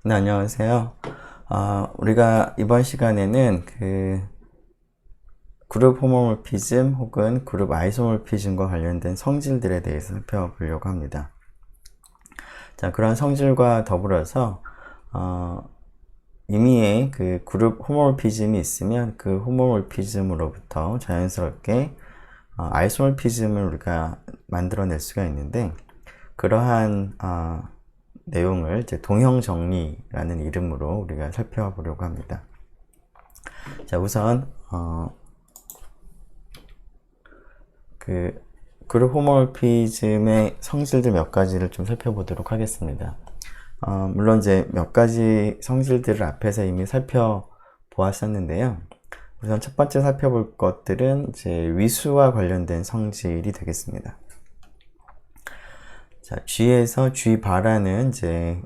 네, 안녕하세요. 우리가 이번 시간에는 그룹 호모몰피즘 혹은 그룹 아이소몰피즘과 관련된 성질들에 대해서 살펴보려고 합니다. 자, 그런 성질과 더불어서 임의의 그 그룹 호모몰피즘이 있으면 그 호모몰피즘으로부터 자연스럽게 아이소몰피즘을 우리가 만들어낼 수가 있는데, 그러한 내용을 이제 동형 정리라는 이름으로 우리가 살펴보려고 합니다. 자, 우선 그룹 호모몰피즘의 성질들 몇 가지를 좀 살펴보도록 하겠습니다. 물론 이제 몇 가지 성질들을 앞에서 이미 살펴보았었는데요. 우선 첫 번째 살펴볼 것들은 이제 위수와 관련된 성질이 되겠습니다. 자, G에서 G 바라는 이제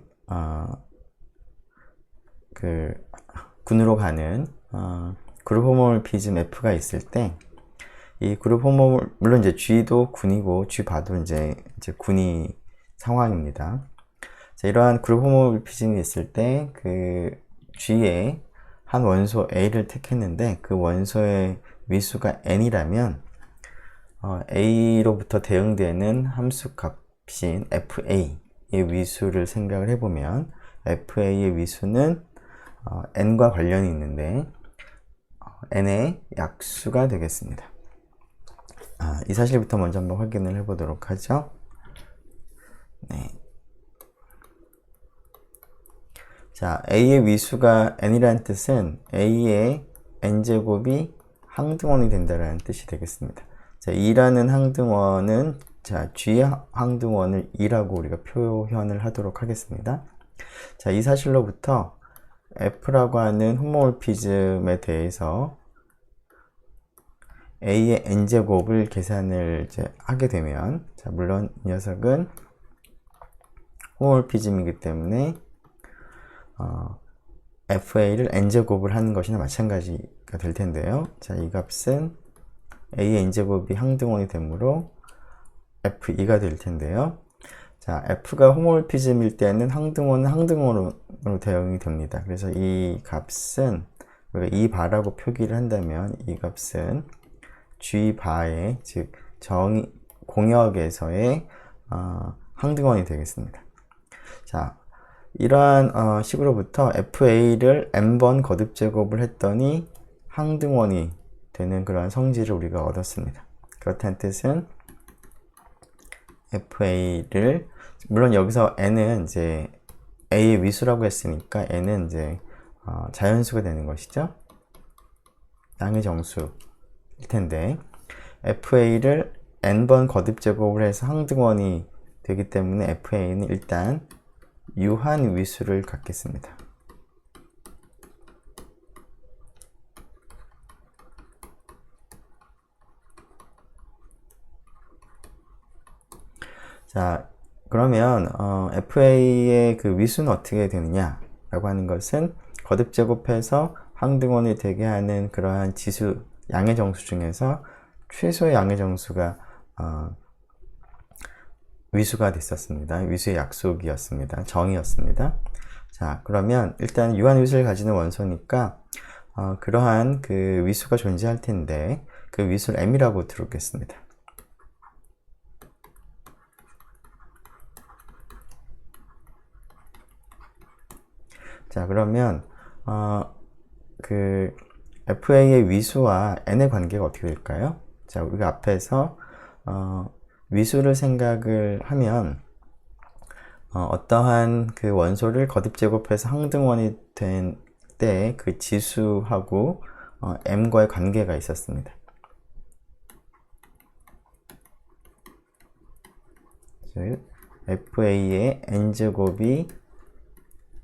군으로 가는 그룹 호모몰피즘 F가 있을 때, 이 그룹 물론 이제 G도 군이고 G 바도 이제 군이 상황입니다. 자, 이러한 그룹 호모몰피즘이 있을 때 G의 한 원소 A를 택했는데 그 원소의 위수가 n이라면 A로부터 대응되는 함수 값인 FA의 위수를 생각을 해보면 FA의 위수는 n과 관련이 있는데 n의 약수가 되겠습니다. 이 사실부터 먼저 한번 확인을 해보도록 하죠. 네. 자, a의 위수가 n이라는 뜻은 a의 n제곱이 항등원이 된다는 뜻이 되겠습니다. 자, 2라는 항등원은 자, g의 항등원을 2라고 우리가 표현을 하도록 하겠습니다. 자, 이 사실로부터 F라고 하는 호모몰피즘에 대해서 A의 n제곱을 계산을 이제 하게 되면, 자, 물론 이 녀석은 호모몰피즘이기 때문에 FA를 n제곱을 하는 것이나 마찬가지가 될 텐데요. 자, 이 값은 A의 n제곱이 항등원이 되므로 F2가 될 텐데요. 자, F가 호모몰피즘일 때는 항등원은 항등원으로 대응이 됩니다. 그래서 이 값은 우리가 이 바라고 표기를 한다면 이 값은 G 바의 즉 공역에서의 항등원이 되겠습니다. 자, 이러한 식으로부터 FA를 n번 거듭 제곱을 했더니 항등원이 되는 그런 성질을 우리가 얻었습니다. 그렇다는 뜻은 FA를, 물론 여기서 n은 이제 A의 위수라고 했으니까 n은 이제 자연수가 되는 것이죠. 양의 정수일 텐데, FA를 n번 거듭 제곱을 해서 항등원이 되기 때문에 FA는 일단 유한 위수를 갖겠습니다. 자, 그러면 FA의 그 위수는 어떻게 되느냐 라고 하는 것은 거듭 제곱해서 항등원이 되게 하는 그러한 지수, 양의 정수 중에서 최소의 양의 정수가 위수가 됐었습니다. 위수의 약속이었습니다. 정의였습니다. 자, 그러면 일단 유한 위수를 가지는 원소니까 그러한 그 위수가 존재할 텐데 그 위수를 m이라고 두겠습니다. 자, 그러면 그 FA의 위수와 n의 관계가 어떻게 될까요? 자, 우리가 앞에서 위수를 생각을 하면 어떠한 그 원소를 거듭 제곱해서 항등원이 된 때 그 지수하고 m과의 관계가 있었습니다. 즉 FA의 n제곱이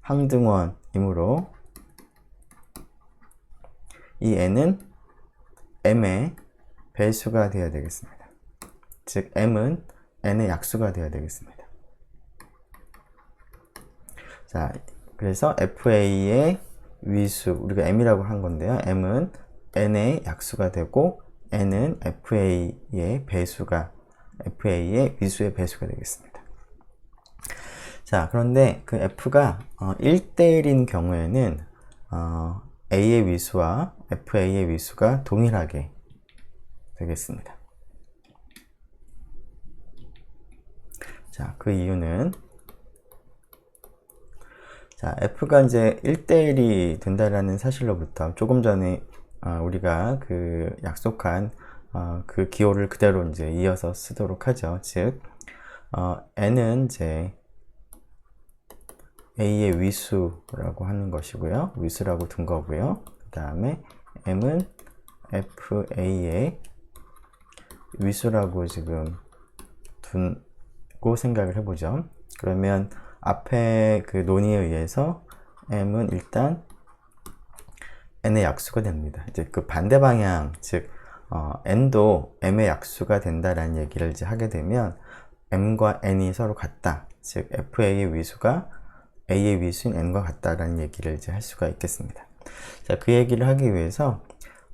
항등원이므로 이 n은 m의 배수가 되어야 되겠습니다. 즉 m은 n의 약수가 되어야 되겠습니다. 자, 그래서 FA의 위수, 우리가 m이라고 한 건데요. m은 n의 약수가 되고 n은 FA의 위수의 배수가 되겠습니다. 자, 그런데 그 F가 1대1인 경우에는 A의 위수와 FA의 위수가 동일하게 되겠습니다. 자, 그 이유는 자, F가 이제 1대1이 된다라는 사실로부터 조금 전에 우리가 그 약속한 그 기호를 그대로 이제 이어서 쓰도록 하죠. 즉, N은 이제 A의 위수라고 하는 것이고요. 위수라고 둔 거고요. 그 다음에 M은 FA의 위수라고 지금 둔고 생각을 해보죠. 그러면 앞에 그 논의에 의해서 M은 일단 N의 약수가 됩니다. 이제 그 반대 방향, 즉, N도 M의 약수가 된다라는 얘기를 이제 하게 되면 M과 N이 서로 같다. 즉, FA의 위수가 A의 위수인 N과 같다라는 얘기를 이제 할 수가 있겠습니다. 자, 그 얘기를 하기 위해서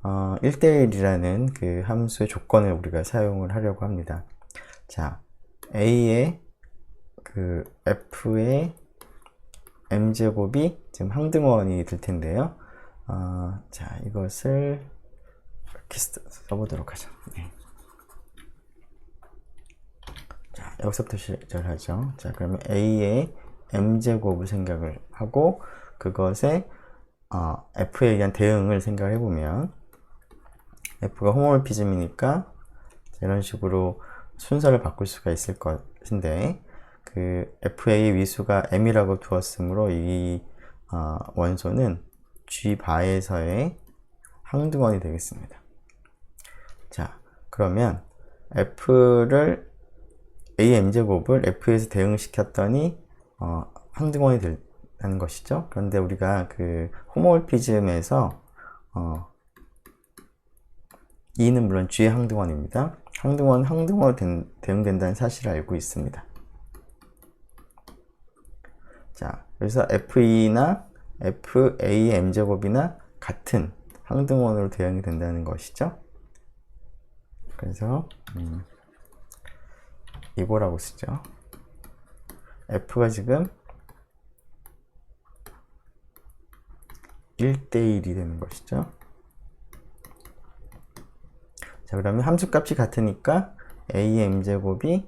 1대1이라는 그 함수의 조건을 우리가 사용을 하려고 합니다. 자, A의 그 F의 M제곱이 지금 항등원이 될 텐데요. 자, 이것을 이렇게 써보도록 하죠. 네. 자, 여기서부터 시작하죠. 자, 그러면 A의 M제곱을 생각을 하고 그것에 F에 의한 대응을 생각을 해보면 F가 호모몰피즘이니까 이런 식으로 순서를 바꿀 수가 있을 것인데 그 FA의 위수가 M이라고 두었으므로 이 원소는 G바에서의 항등원이 되겠습니다. 자, 그러면 F를 A M제곱을 F에서 대응시켰더니 항등원이 된다는 것이죠. 그런데 우리가 그 호모몰피즘에서 E는 물론 G의 항등원입니다. 항등원으로 대응된다는 사실을 알고 있습니다. 자, 그래서 FE나 FA의 M제곱이나 같은 항등원으로 대응이 된다는 것이죠. 그래서 이거라고 쓰죠. F가 지금 1대1이 되는 것이죠. 자, 그러면 함수값이 같으니까 A의 M제곱이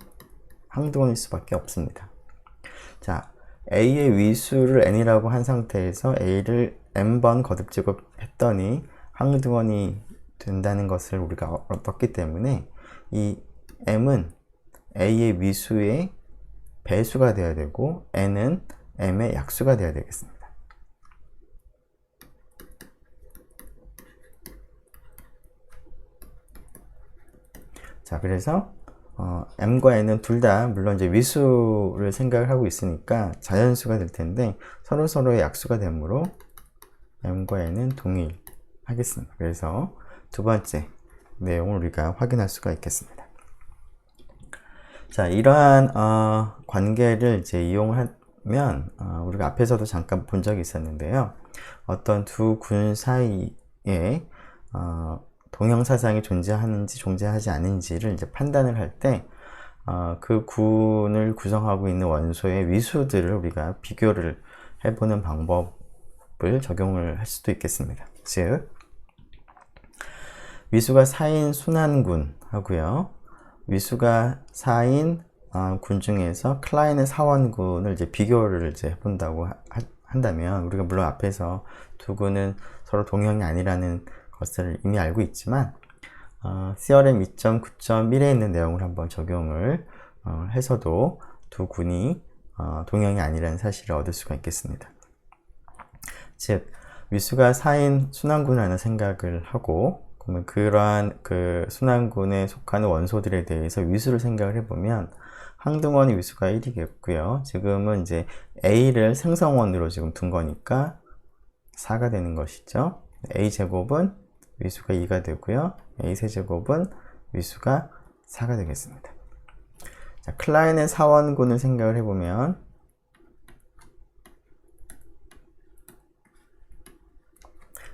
항등원일 수밖에 없습니다. 자, A의 위수를 N이라고 한 상태에서 A를 N번 거듭제곱했더니 항등원이 된다는 것을 우리가 얻었기 때문에 이 M은 A의 위수의 배수가 되어야 되고 N은 M의 약수가 되어야 되겠습니다. 자, 그래서 M과 N은 둘 다 물론 이제 위수를 생각을 하고 있으니까 자연수가 될 텐데 서로의 약수가 되므로 M과 N은 동일하겠습니다. 그래서 두 번째 내용을 우리가 확인할 수가 있겠습니다. 자, 이러한 관계를 이제 이용하면 우리가 앞에서도 잠깐 본 적이 있었는데요. 어떤 두 군 사이에 동형사상이 존재하는지 존재하지 않은지를 이제 판단을 할 때 그 군을 구성하고 있는 원소의 위수들을 우리가 비교를 해보는 방법을 적용을 할 수도 있겠습니다. 즉, 위수가 4인 순환군 하고요. 위수가 4인 군 중에서 클라인의 사원군을 이제 비교를 이제 해본다고 한다면 우리가 물론 앞에서 두 군은 서로 동형이 아니라는 것을 이미 알고 있지만 CRM 2.9.1에 있는 내용을 한번 적용을 해서도 두 군이 동형이 아니라는 사실을 얻을 수가 있겠습니다. 즉, 위수가 4인 순환군이라는 생각을 하고 그러면 그러한 그 순환군에 속하는 원소들에 대해서 위수를 생각을 해보면 항등원의 위수가 1이겠고요. 지금은 이제 A를 생성원으로 지금 둔 거니까 4가 되는 것이죠. A제곱은 위수가 2가 되고요. A세제곱은 위수가 4가 되겠습니다. 자, 클라인의 사원군을 생각을 해보면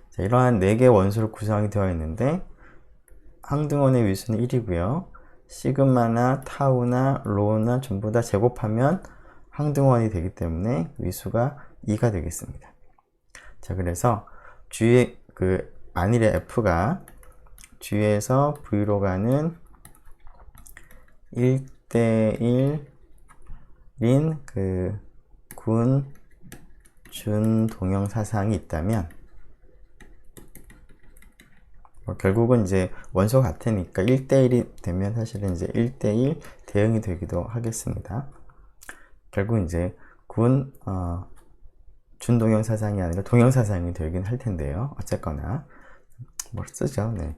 자, 이러한 4개의 원소로 구성이 되어 있는데 항등원의 위수는 1이고요. 시그마나 타우나 로우나 전부 다 제곱하면 항등원이 되기 때문에 위수가 2가 되겠습니다. 자, 그래서 G의 안일의 F가 G에서 V로 가는 1대1인 군 준동형 사상이 있다면, 결국은 이제 원소가 같으니까 1대1이 되면 사실은 이제 1대1 대응이 되기도 하겠습니다. 결국 이제 준동형 사상이 아니라 동형 사상이 되긴 할 텐데요. 어쨌거나 뭘 쓰죠. 네.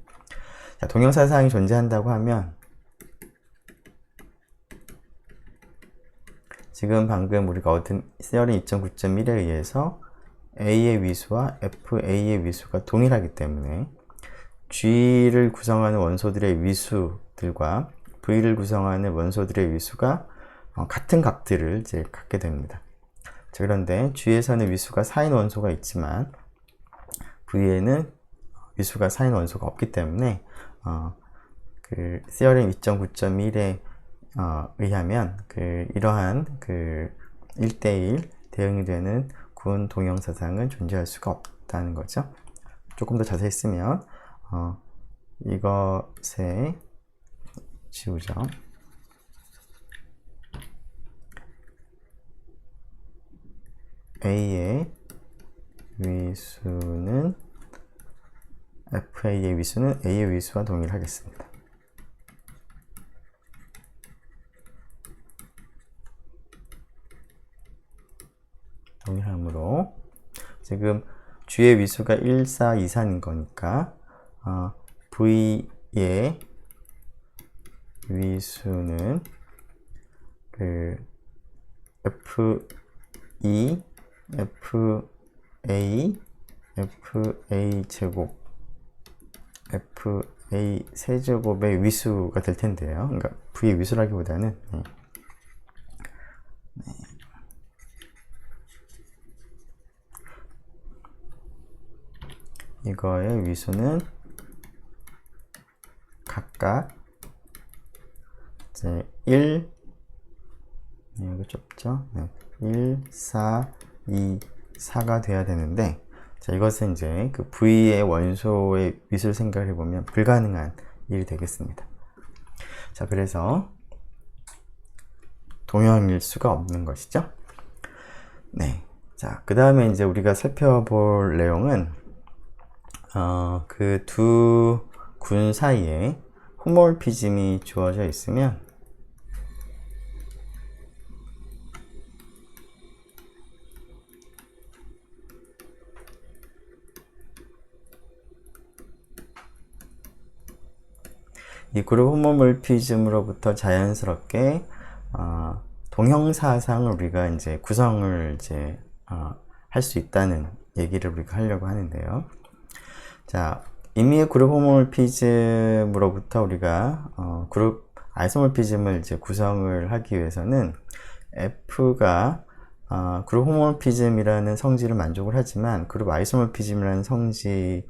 자, 동형 사상이 존재한다고 하면 지금 방금 우리가 얻은 시어링 2.9.1에 의해서 A의 위수와 FA의 위수가 동일하기 때문에 G를 구성하는 원소들의 위수들과 V를 구성하는 원소들의 위수가 같은 값들을 이제 갖게 됩니다. 자, 그런데 G에서는 위수가 4인 원소가 있지만 V에는 위수가 4인 원소가 없기 때문에 시어링 2.9.1에 의하면 이러한 1대1 대응이 되는 군 동형 사상은 존재할 수가 없다는 거죠. 조금 더 자세히 쓰면 이것에 지우죠. A의 위수는 FA의 위수는 A의 위수와 동일하겠습니다. 동일하므로 지금 G의 위수가 1, 4, 2, 3인 거니까 V의 위수는 F2, FA 제곱, FA 세제곱의 위수가 될 텐데요. 그러니까 V의 위수라기보다는 이거의 위수는 각각 이제 1, 이거 좁죠? 1, 4, 2, 4가 돼야 되는데, 자, 이것은 이제 V의 원소의 위수를 생각해 보면 불가능한 일이 되겠습니다. 자, 그래서 동형일 수가 없는 것이죠. 네. 자, 그 다음에 이제 우리가 살펴볼 내용은 그 두 군 사이에 호모몰피즘이 주어져 있으면 이 그룹 호모몰피즘으로부터 자연스럽게 동형사상을 우리가 이제 구성을 이제 할 수 있다는 얘기를 우리가 하려고 하는데요. 자, 임의의 그룹 호모몰피즘으로부터 우리가 그룹 아이소몰피즘을 이제 구성을 하기 위해서는 F가 그룹 호모몰피즘이라는 성질을 만족을 하지만 그룹 아이소몰피즘이라는 성질을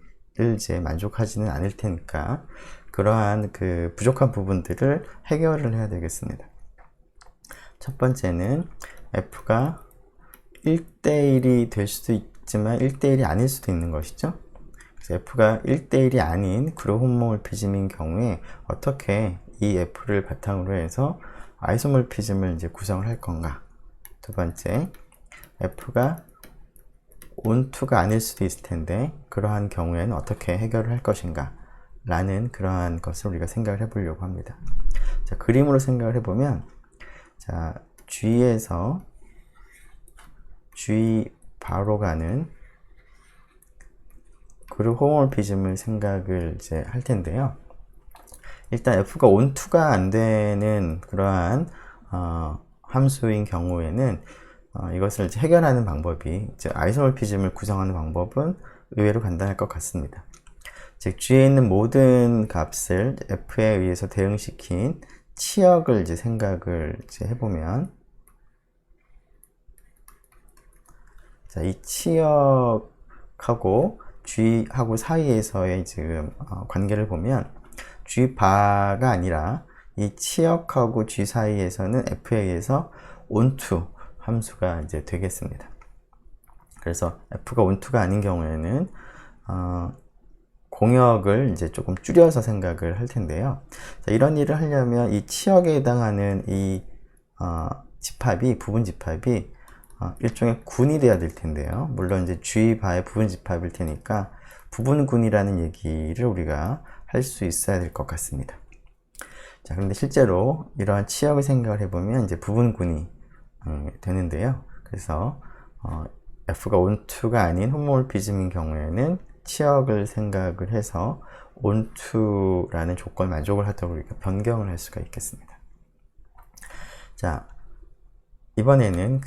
이제 만족하지는 않을 테니까 그러한 그 부족한 부분들을 해결을 해야 되겠습니다. 첫 번째는 F가 1대1이 될 수도 있지만 1대1이 아닐 수도 있는 것이죠. 그래서 F가 1대1이 아닌 그룹 호모몰피즘인 경우에 어떻게 이 F를 바탕으로 해서 아이소몰피즘을 이제 구성을 할 건가. 두 번째, F가 온투가 아닐 수도 있을 텐데 그러한 경우에는 어떻게 해결을 할 것인가 라는 그러한 것을 우리가 생각을 해보려고 합니다. 자, 그림으로 생각을 해보면, 자, G에서 G 바로 가는 그룹 호모몰피즘을 생각을 이제 할 텐데요. 일단 F가 온투가 안 되는 그러한 함수인 경우에는 이것을 이제 해결하는 방법이 이제 아이소몰피즘을 구성하는 방법은 의외로 간단할 것 같습니다. 즉 G에 있는 모든 값을 F에 의해서 대응시킨 치역을 이제 생각을 이제 해보면, 자, 이 치역하고 G하고 사이에서의 지금 관계를 보면 G 바가 아니라 이 치역하고 G 사이에서는 F에 의해서 온투 함수가 이제 되겠습니다. 그래서 f가 onto가 아닌 경우에는 공역을 이제 조금 줄여서 생각을 할 텐데요. 자, 이런 일을 하려면 이 치역에 해당하는 이 집합이, 부분 집합이 일종의 군이 돼야 될 텐데요. 물론 이제 G바의 부분 집합일 테니까 부분군이라는 얘기를 우리가 할 수 있어야 될 것 같습니다. 자, 그런데 실제로 이러한 치역을 생각을 해보면 이제 부분군이 되는데요. 그래서 F가 onto가 아닌 홈모몰피즘인 경우에는 치역을 생각을 해서 onto라는 조건을 만족을 하도록 우리가 변경을 할 수가 있겠습니다. 자, 이번에는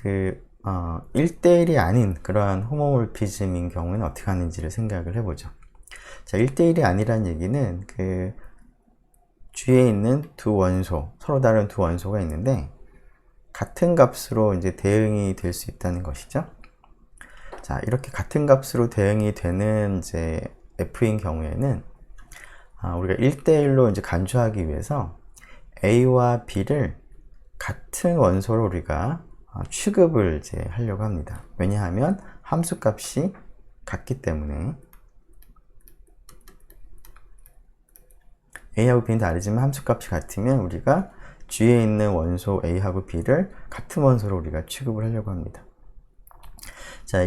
1대1이 아닌 그러한 호모몰피즘인 경우는 어떻게 하는지를 생각을 해보죠. 자, 1대1이 아니란 얘기는 G에 있는 두 원소, 서로 다른 두 원소가 있는데 같은 값으로 이제 대응이 될 수 있다는 것이죠. 자, 이렇게 같은 값으로 대응이 되는 이제 F인 경우에는 우리가 1대1로 이제 간주하기 위해서 A와 B를 같은 원소로 우리가 취급을 이제 하려고 합니다. 왜냐하면 함수 값이 같기 때문에 A하고 B는 다르지만 함수 값이 같으면 우리가 G에 있는 원소 A하고 B를 같은 원소로 우리가 취급을 하려고 합니다. 자,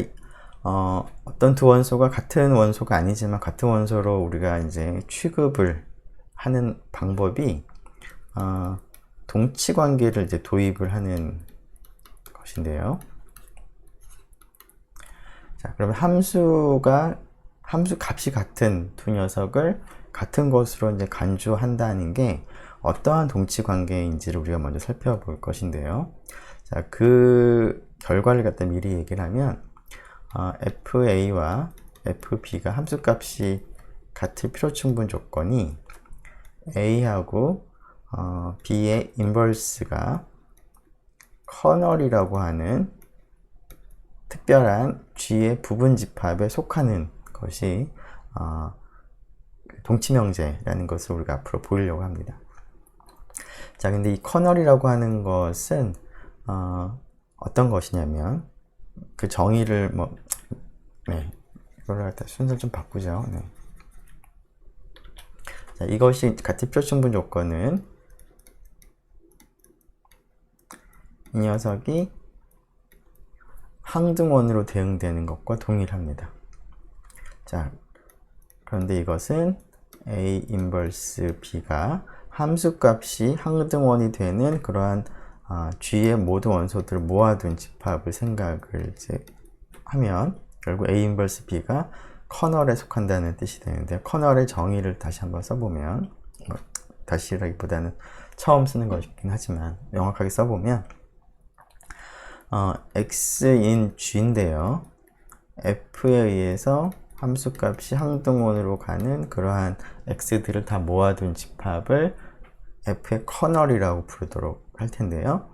어떤 두 원소가 같은 원소가 아니지만 같은 원소로 우리가 이제 취급을 하는 방법이 동치 관계를 이제 도입을 하는 것인데요. 자, 그러면 함수 값이 같은 두 녀석을 같은 것으로 이제 간주한다는 게 어떠한 동치 관계인지를 우리가 먼저 살펴볼 것인데요. 자, 그 결과를 갖다 미리 얘기를 하면 FA와 FB가 함수 값이 같을 필요충분 조건이 A하고 B의 인버스가 커널이라고 하는 특별한 G의 부분 집합에 속하는 것이 동치명제라는 것을 우리가 앞으로 보이려고 합니다. 자, 근데 이 커널이라고 하는 것은 어떤 것이냐면 그 정의를 이거를 갖다 순서를 좀 바꾸죠. 네. 자, 이것이 같은 표충분 조건은 이 녀석이 항등원으로 대응되는 것과 동일합니다. 자, 그런데 이것은 A 인버스 B가 함수값이 항등원이 되는 그러한 G의 모든 원소들을 모아둔 집합을 생각을 이제 하면 결국 A 인버스 B가 커널에 속한다는 뜻이 되는데, 커널의 정의를 다시 한번 써보면, 다시라기보다는 처음 쓰는 것이긴 하지만 명확하게 써보면 X인 G인데요, F에 의해서 함수값이 항등원으로 가는 그러한 X들을 다 모아둔 집합을 F의 커널이라고 부르도록 할 텐데요.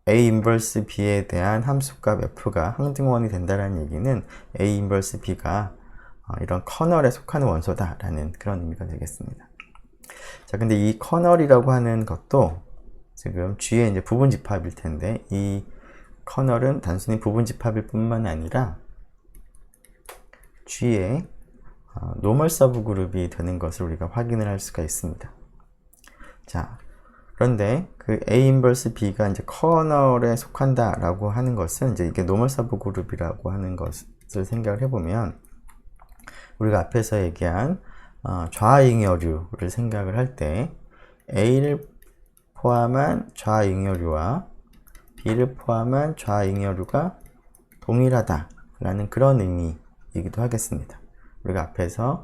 A 인버스 B에 대한 함수값 F가 항등원이 된다는 얘기는 A 인버스 B가 이런 커널에 속하는 원소다라는 그런 의미가 되겠습니다. 자, 근데 이 커널이라고 하는 것도 지금 G의 이제 부분 집합일 텐데, 이 커널은 단순히 부분 집합일 뿐만 아니라 G의 노멀 서브 그룹이 되는 것을 우리가 확인을 할 수가 있습니다. 자, 그런데 그 A 인버스 B가 이제 커널에 속한다라고 하는 것은 이제 이게 노멀 서브 그룹이라고 하는 것을 생각을 해보면, 우리가 앞에서 얘기한 좌잉여류를 생각을 할 때 A를 포함한 좌잉여류와 B를 포함한 좌잉여류가 동일하다라는 그런 의미이기도 하겠습니다. 우리가 앞에서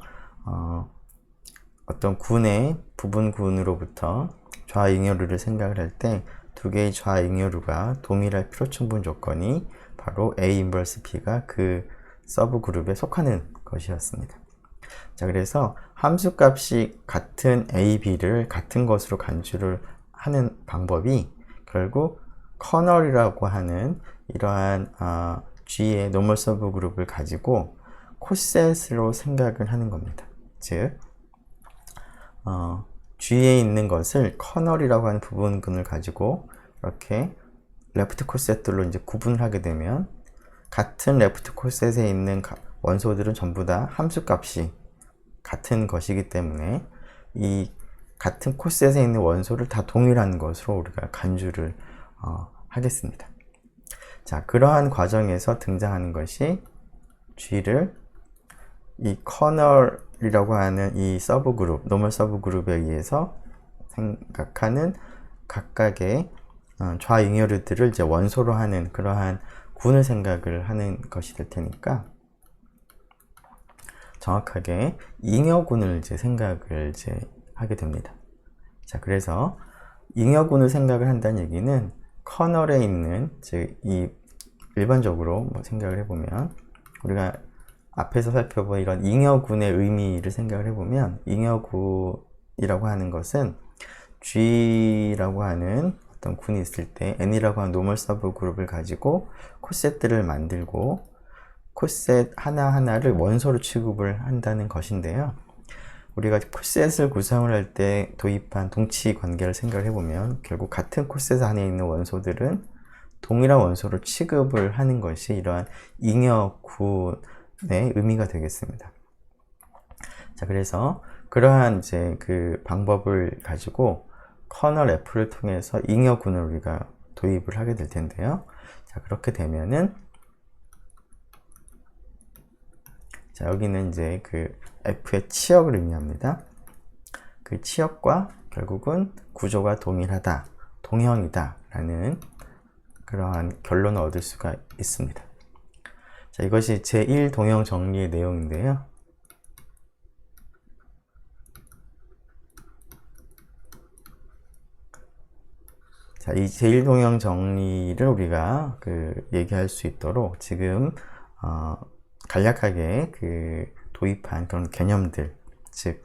어떤 군의 부분군으로부터 좌잉여류를 생각을 할 때 두 개의 좌잉여류가 동일할 필요충분 조건이 바로 A 인버스 B가 그 서브 그룹에 속하는 것이었습니다. 자, 그래서 함수값이 같은 A, B를 같은 것으로 간주를 하는 방법이 결국 커널이라고 하는 이러한 G의 노멀 서브 그룹을 가지고 코셋으로 생각을 하는 겁니다. 즉, G에 있는 것을 커널이라고 하는 부분군을 가지고 이렇게 레프트 콜셋들로 이제 구분을 하게 되면 같은 레프트 콜셋에 있는 원소들은 전부 다 함수값이 같은 것이기 때문에 이 같은 콜셋에 있는 원소를 다 동일한 것으로 우리가 간주를 하겠습니다. 자, 그러한 과정에서 등장하는 것이 G를 이 커널이라고 하는 이 서브그룹, 노멀 서브그룹에 의해서 생각하는 각각의 좌잉여류들을 이제 원소로 하는 그러한 군을 생각을 하는 것이 될 테니까 정확하게 잉여군을 이제 생각을 이제 하게 됩니다. 자, 그래서 잉여군을 생각을 한다는 얘기는 커널에 있는 즉 이 일반적으로 뭐 생각을 해보면 우리가 앞에서 살펴본 이런 잉여군의 의미를 생각을 해보면 잉여군이라고 하는 것은 G라고 하는 어떤 군이 있을 때 N이라고 하는 노멀 서브 그룹을 가지고 콜셋들을 만들고 콜셋 하나하나를 원소로 취급을 한다는 것인데요. 우리가 콜셋을 구성을 할 때 도입한 동치 관계를 생각을 해보면 결국 같은 콜셋 안에 있는 원소들은 동일한 원소로 취급을 하는 것이 이러한 잉여군의 의미가 되겠습니다. 자, 그래서 그러한 이제 그 방법을 가지고 커널 F를 통해서 잉여군을 우리가 도입을 하게 될 텐데요. 자, 그렇게 되면은 자, 여기는 이제 그 F의 치역을 의미합니다. 그 치역과 결국은 구조가 동일하다, 동형이다 라는 그러한 결론을 얻을 수가 있습니다. 자, 이것이 제1 동형 정리의 내용인데요. 자, 이 제1 동형 정리를 우리가 얘기할 수 있도록 지금 간략하게 도입한 그런 개념들, 즉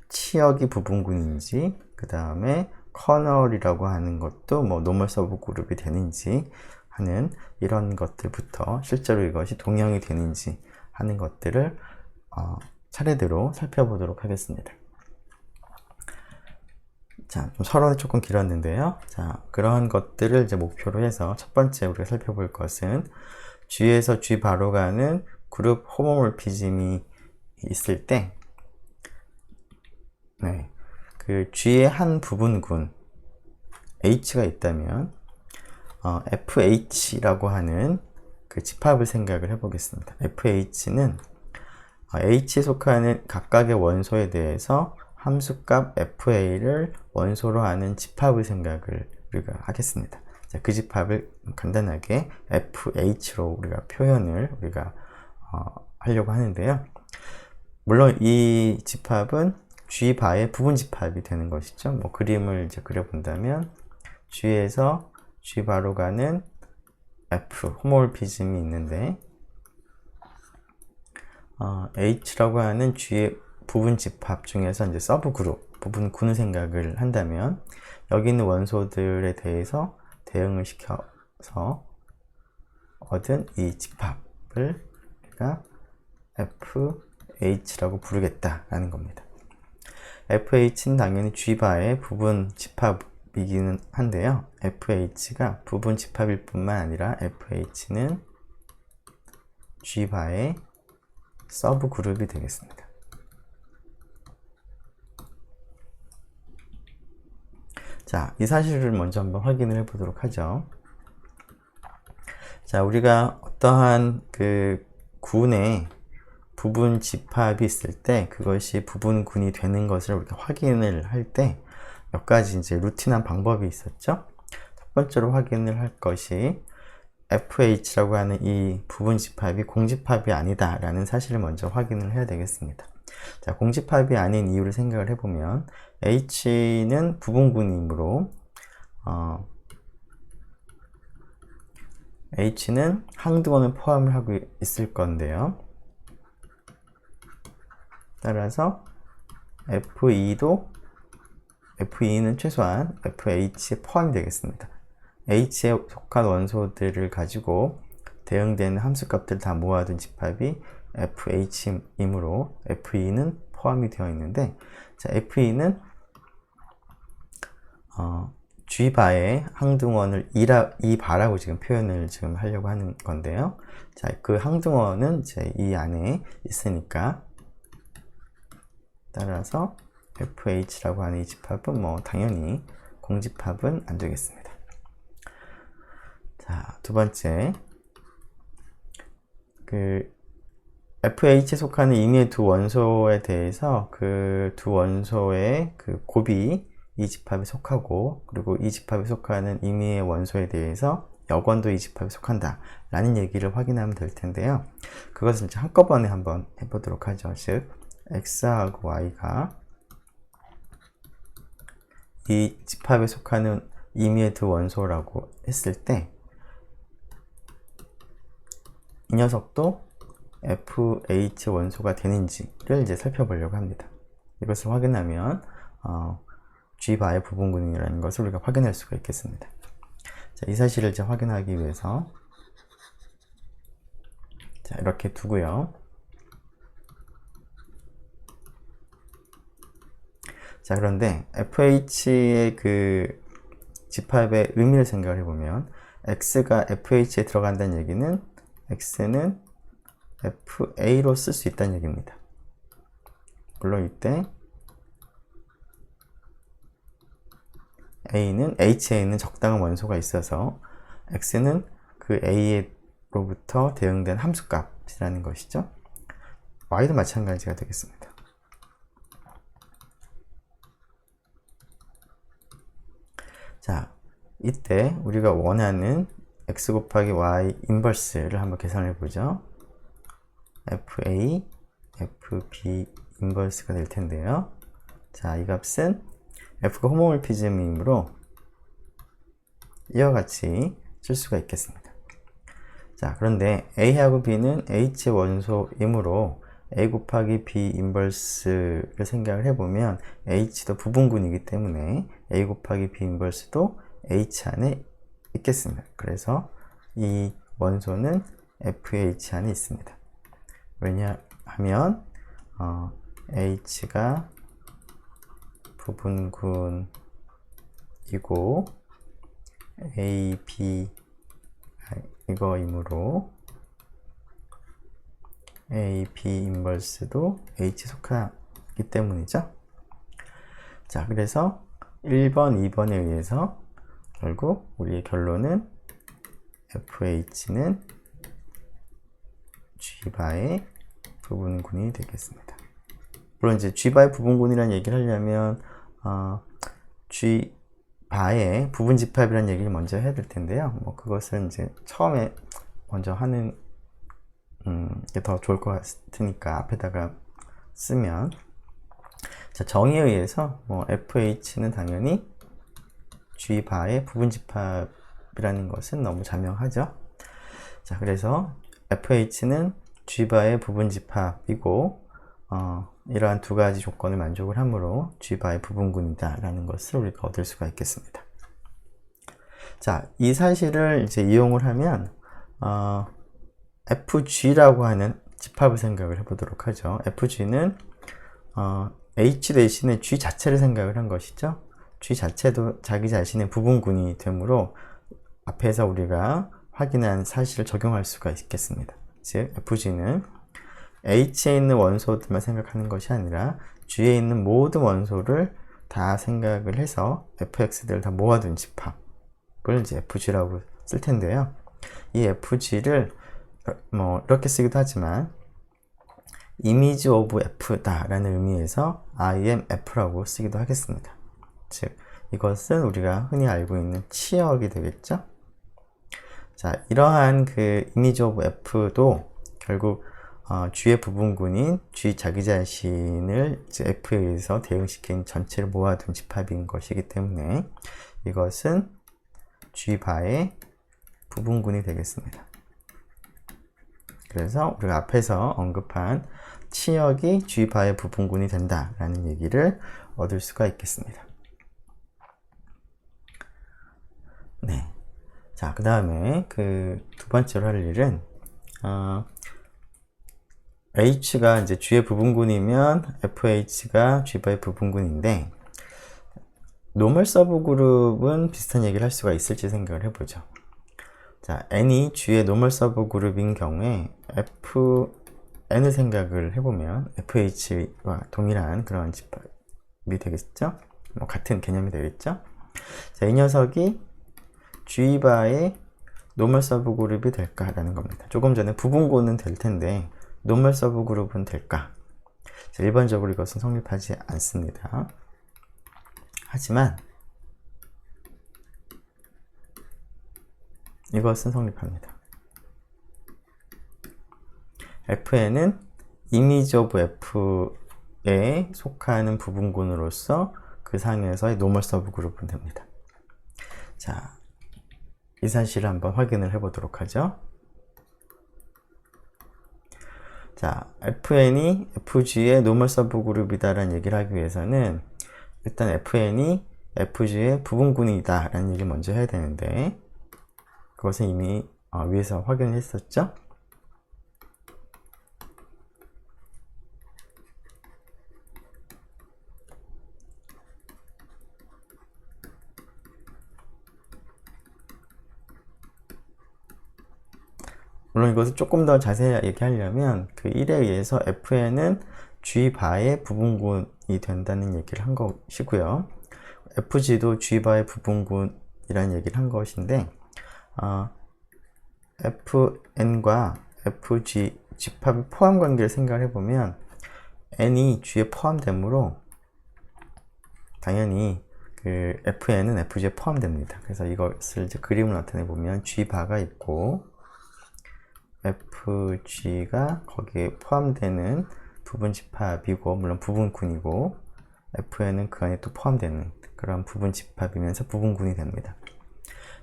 치역이 부분군인지, 그 다음에 커널이라고 하는 것도 뭐 노멀 서브 그룹이 되는지 하는 이런 것들부터 실제로 이것이 동형이 되는지 하는 것들을 차례대로 살펴보도록 하겠습니다. 자, 좀 서론이 조금 길었는데요. 자, 그러한 것들을 이제 목표로 해서 첫 번째 우리가 살펴볼 것은 G에서 G 바로 가는 그룹 호모몰피즘이 있을 때, 네, 그 G의 한 부분군 H가 있다면 FH라고 하는 그 집합을 생각을 해보겠습니다. FH는 H에 속하는 각각의 원소에 대해서 함수값 FA를 원소로 하는 집합을 생각을 우리가 하겠습니다. 자, 그 집합을 간단하게 FH로 우리가 표현을 하려고 하는데요. 물론 이 집합은 G바의 부분 집합이 되는 것이죠. 뭐 그림을 이제 그려본다면 G에서 G바로 가는 F, 호모몰피즘이 있는데 H라고 하는 G의 부분 집합 중에서 이제 서브 그룹, 부분 군을 생각을 한다면 여기 있는 원소들에 대해서 대응을 시켜서 얻은 이 집합을 우리가 FH라고 부르겠다라는 겁니다. FH는 당연히 G바의 부분 집합이기는 한데요. FH가 부분 집합일 뿐만 아니라 FH는 G바의 서브 그룹이 되겠습니다. 자, 이 사실을 먼저 한번 확인을 해 보도록 하죠. 자, 우리가 어떠한 그 군의 부분 집합이 있을 때 그것이 부분군이 되는 것을 우리가 확인을 할 때 몇 가지 이제 루틴한 방법이 있었죠. 첫 번째로 확인을 할 것이 FH라고 하는 이 부분 집합이 공집합이 아니다 라는 사실을 먼저 확인을 해야 되겠습니다. 자, 공집합이 아닌 이유를 생각을 해보면 H는 부분군이므로 H는 항등원을 포함을 하고 있을 건데요. 따라서 FE는 최소한 FH에 포함이 되겠습니다. H에 속한 원소들을 가지고 대응되는 함수값들을 다 모아둔 집합이 FH이므로 FE는 포함이 되어 있는데, 자, FE는 G바의 항등원을 2바라고 지금 표현을 지금 하려고 하는 건데요. 자, 그 항등원은 이제 이 안에 있으니까 따라서 FH라고 하는 이 집합은 뭐 당연히 공집합은 안 되겠습니다. 자, 두 번째, 그 FH에 속하는 임의의 두 원소에 대해서 그 두 원소의 그 곱이 이 집합에 속하고, 그리고 이 집합에 속하는 임의의 원소에 대해서 역원도 이 집합에 속한다 라는 얘기를 확인하면 될 텐데요. 그것을 이제 한꺼번에 한번 해보도록 하죠. 즉 x하고 y가 이 집합에 속하는 임의의 두 원소라고 했을 때 이 녀석도 FH 원소가 되는지를 이제 살펴보려고 합니다. 이것을 확인하면 G바의 부분군이라는 것을 우리가 확인할 수가 있겠습니다. 자, 이 사실을 이제 확인하기 위해서 자, 이렇게 두고요. 자, 그런데 FH의 그 집합의 의미를 생각을 해보면 X가 FH에 들어간다는 얘기는 X는 FA로 쓸 수 있다는 얘기입니다. 물론 이때 A는 H에 있는 적당한 원소가 있어서 X는 그 A로부터 대응된 함수값이라는 것이죠. Y도 마찬가지가 되겠습니다. 자, 이때 우리가 원하는 X 곱하기 Y 인버스를 한번 계산해 보죠. FA, FB 인버스가 될 텐데요. 자, 이 값은 F가 호모몰피즘이므로 이와 같이 쓸 수가 있겠습니다. 자, 그런데 A하고 B는 H의 원소이므로 A 곱하기 B 인버스를 생각을 해보면 H도 부분군이기 때문에 A 곱하기 B 인버스도 H 안에 있겠습니다. 그래서 이 원소는 FH 안에 있습니다. 왜냐하면 H가 부분군이고 A, B 이거이므로 A, B 인버스도 H 속하기 때문이죠. 자, 그래서 1번, 2번에 의해서 결국 우리의 결론은 FH는 G바의 부분군이 되겠습니다. 물론 이제 G바의 부분군이라는 얘기를 하려면 G바의 부분집합이라는 얘기를 먼저 해야 될 텐데요. 뭐 그것은 이제 처음에 먼저 하는 게 더 좋을 것 같으니까 앞에다가 쓰면, 자, 정의에 의해서 뭐 FH는 당연히 G바의 부분집합이라는 것은 너무 자명하죠. 자, 그래서 FH는 G바의 부분집합이고 이러한 두 가지 조건을 만족을 하므로 G바의 부분군이다 라는 것을 우리가 얻을 수가 있겠습니다. 자, 이 사실을 이제 이용을 하면 FG라고 하는 집합을 생각을 해보도록 하죠. FG는 H 대신에 G 자체를 생각을 한 것이죠. G 자체도 자기 자신의 부분군이 되므로 앞에서 우리가 확인한 사실을 적용할 수가 있겠습니다. 즉 FG는 H에 있는 원소들만 생각하는 것이 아니라 G에 있는 모든 원소를 다 생각을 해서 fx들을 다 모아둔 집합을 이제 FG라고 쓸 텐데요. 이 FG를 뭐 이렇게 쓰기도 하지만 image of f다 라는 의미에서 I am f라고 쓰기도 하겠습니다. 즉 이것은 우리가 흔히 알고 있는 치역이 되겠죠. 자, 이러한 그 image of f도 결국 G의 부분군인 G 자기 자신을 이제 F에 의해서 대응시킨 전체를 모아둔 집합인 것이기 때문에 이것은 G바의 부분군이 되겠습니다. 그래서 우리가 앞에서 언급한 치역이 G바의 부분군이 된다라는 얘기를 얻을 수가 있겠습니다. 네. 자, 그 다음에 그 두 번째로 할 일은 H가 이제 G의 부분군이면 FH가 G바의 부분군인데 노멀 서브그룹은 비슷한 얘기를 할 수가 있을지 생각을 해보죠. 자, n이 G의 노멀 서브그룹인 경우에 fn을 생각을 해보면 fh와 동일한 그런 집합이 되겠죠? 뭐 같은 개념이 되겠죠? 자, 이 녀석이 G바의 노멀 서브그룹이 될까라는 겁니다. 조금 전에 부분고는 될 텐데 노멀 서브그룹은 될까? 자, 일반적으로 이것은 성립하지 않습니다. 하지만 이것은 성립합니다. fn은 이미지 오브 f에 속하는 부분군으로서 그 상에서의 노멀 서브그룹은 됩니다. 자, 이 사실을 한번 확인을 해보도록 하죠. 자, fn이 fg의 노멀 서브그룹이다라는 얘기를 하기 위해서는 일단 fn이 fg의 부분군이다 라는 얘기를 먼저 해야 되는데 그것은 이미 위에서 확인을 했었죠. 물론 이것을 조금 더 자세히 얘기하려면 그 1에 의해서 fn은 g바의 부분군이 된다는 얘기를 한 것이고요. fg도 g바의 부분군이라는 얘기를 한 것인데 fn과 fg 집합의 포함 관계를 생각해 보면 n이 g에 포함되므로 당연히 그 fn은 fg에 포함됩니다. 그래서 이것을 이제 그림을 나타내 보면 g바가 있고 fg가 거기에 포함되는 부분 집합이고 물론 부분군이고 fn은 그 안에 또 포함되는 그런 부분 집합이면서 부분군이 됩니다.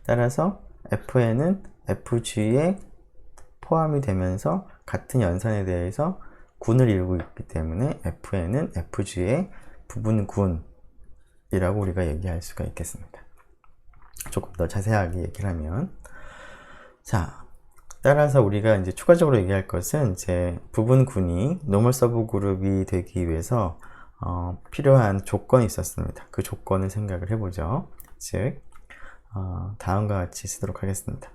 따라서 fn은 fg에 포함이 되면서 같은 연산에 대해서 군을 이루고 있기 때문에 fn은 fg의 부분군이라고 우리가 얘기할 수가 있겠습니다. 조금 더 자세하게 얘기를 하면 자, 따라서 우리가 이제 추가적으로 얘기할 것은 이제 부분군이 노멀 서브그룹이 되기 위해서 필요한 조건이 있었습니다. 그 조건을 생각을 해보죠. 즉 다음과 같이 쓰도록 하겠습니다.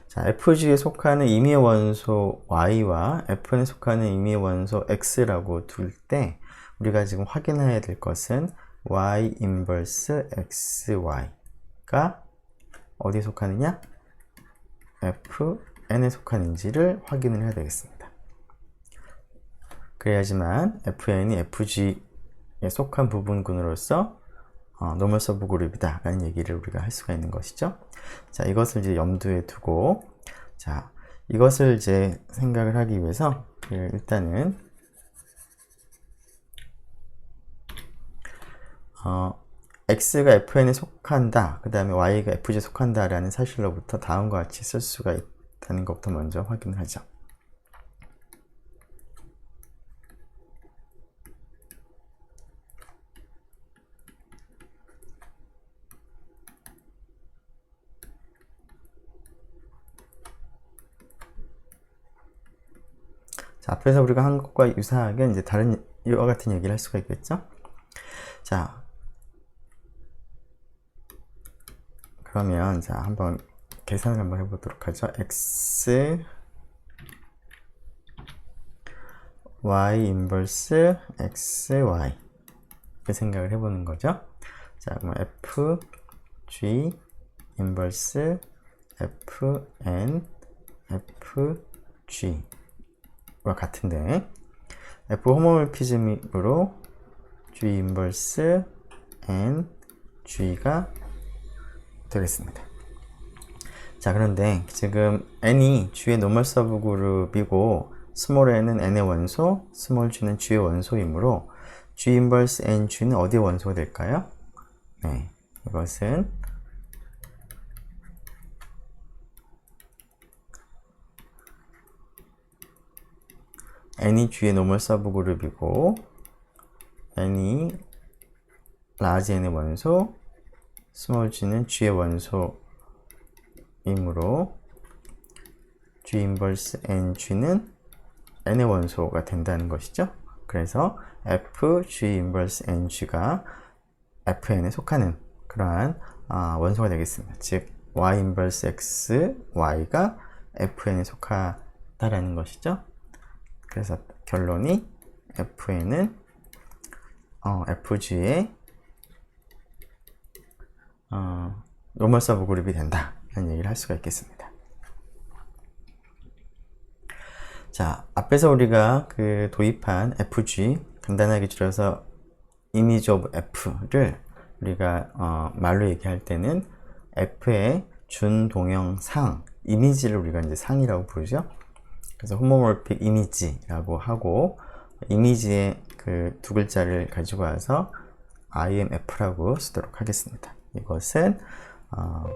자, fg에 속하는 임의의 원소 y와 fn에 속하는 임의의 원소 x라고 둘 때 우리가 지금 확인해야 될 것은 y 인버스 xy가 어디에 속하느냐? fn에 속하는지를 확인을 해야 되겠습니다. 그래야지만 fn이 fg에 속한 부분군으로서 노멀 서브그룹이다 라는 얘기를 우리가 할 수가 있는 것이죠. 자, 이것을 이제 염두에 두고 자, 이것을 이제 생각을 하기 위해서 일단은 x가 fn에 속한다 그 다음에 y가 fg에 속한다 라는 사실로부터 다음과 같이 쓸 수가 있다는 것부터 먼저 확인을 하죠. 자, 앞에서 우리가 한 것과 유사하게 이제 다른 이와 같은 얘기를 할 수가 있겠죠. 자, 그러면 자 한번 계산을 한번 해보도록 하죠. x y 인버스 xy 이렇게 생각을 해보는 거죠. 자, 그럼 f g 인버스 fn f g와 같은데 f 호모몰피즘으로 g 인버스 n g가 되겠습니다. 자, 그런데 지금 n이 g의 노멀 서브그룹이고 스몰 n은 n의 원소, 스몰 g는 g의 원소이므로 g 인버스 n g는 어디의 원소가 될까요? 네, 이것은 n이 g의 노멀 서브그룹이고 n이 large n의 원소, small g는 g의 원소이므로 g 인버스 ng는 n의 원소가 된다는 것이죠. 그래서 f g 인버스 ng가 fn에 속하는 그러한 원소가 되겠습니다. 즉 y 인버스 x, y가 fn에 속하다라는 것이죠. 그래서 결론이 fn은 fg의 노멀 서브그룹이 된다 라는 얘기를 할 수가 있겠습니다. 자, 앞에서 우리가 그 도입한 fg, 간단하게 줄여서 image of f를 우리가 말로 얘기할 때는 f의 준동영상, 이미지를 우리가 이제 상이라고 부르죠. 그래서 홈모모피c 이미지라고 하고, 이미지의 그 두 글자를 가지고 와서 IMF라고 쓰도록 하겠습니다. 이것은